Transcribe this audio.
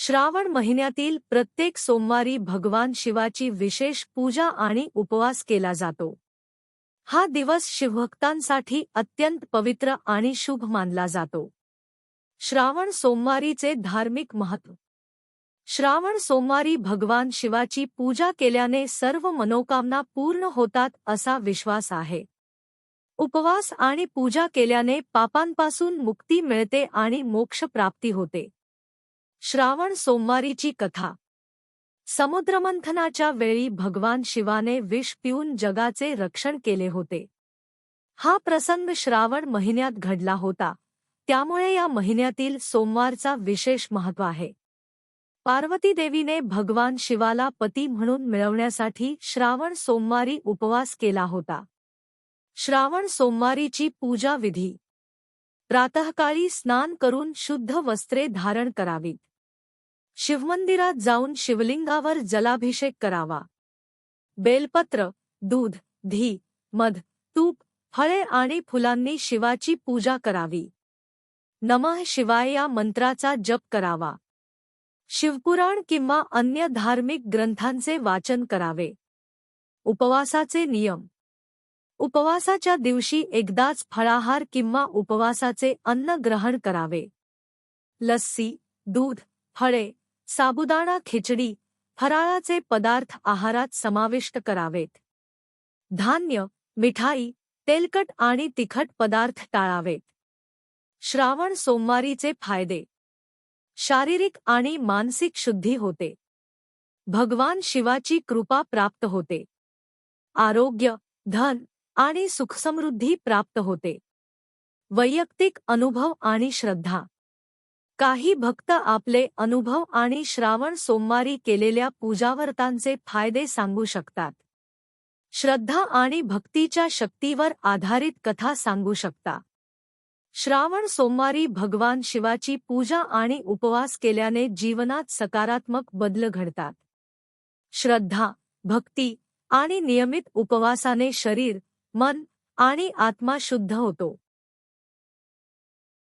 श्रावण महिन्यातील प्रत्येक सोमवारी भगवान शिवाची विशेष पूजा आणि उपवास केला जातो। हा दिवस शिवभक्तांसाठी अत्यंत पवित्र आणि शुभ मानला जातो। श्रावण सोमवारीचे धार्मिक महत्त्व। श्रावण सोमवारी भगवान शिवाची पूजा केल्याने सर्व मनोकामना पूर्ण होतात असा विश्वास आहे। उपवास आणि पूजा केल्याने पापांपासून मुक्ती मिळते आणि मोक्ष प्राप्ती होते। श्रावण सोमवारीची कथा। समुद्रमंथनाच्या वेळी भगवान शिवाने विष पिऊन जगाचे रक्षण केले होते। हा प्रसंग श्रावण महिन्यात घडला होता, त्यामुळे या महिन्यातील सोमवारचा विशेष महत्त्व आहे। पार्वती देवीने भगवान शिवाला पती म्हणून मिळवण्यासाठी श्रावण सोमवारी उपवास केला होता। श्रावण सोमवारीची पूजा विधी। प्रातःकाळी स्नान करून शुद्ध वस्त्रे धारण करावीत। शिवमंदिरात जाऊन शिवलिंगावर जलाभिषेक करावा। बेलपत्र, दूध, घी, मध, तूप, फळे आणि फुलांनी शिवाची पूजा करावी। नमः शिवाय या मंत्राचा जप करावा। शिवपुराण किंवा अन्य धार्मिक ग्रंथांचे वाचन करावे। उपवासाचे नियम। उपवासाच्या दिवशी एकदाच फळाहार किंवा उपवासाचे अन्न ग्रहण करावे। लस्सी, दूध, फळे, साबुदाणा खिचडी, फराळाचे पदार्थ आहारात समाविष्ट करावेत। धान्य, मिठाई, तेलकट आणि तिखट पदार्थ टाळावेत। श्रावण सोमवारीचे फायदे। शारीरिक आणि मानसिक शुद्धी होते। भगवान शिवाची कृपा प्राप्त होते। आरोग्य, धन आणि सुखसमृद्धी प्राप्त होते। वैयक्तिक अनुभव आणि श्रद्धा। काही भक्त आपले अनुभव आणि श्रावण सोमवारी केलेल्या पूजाव्रतांचे फायदे सांगू शकतात। श्रद्धा आणि भक्तीच्या शक्तीवर आधारित कथा सांगू शकता। श्रावण सोमवारी भगवान शिवाची पूजा आणि उपवास केल्याने जीवनात सकारात्मक बदल घडतात। श्रद्धा, भक्ती आणि नियमित उपवासाने शरीर, मन आणि आत्मा शुद्ध होतो।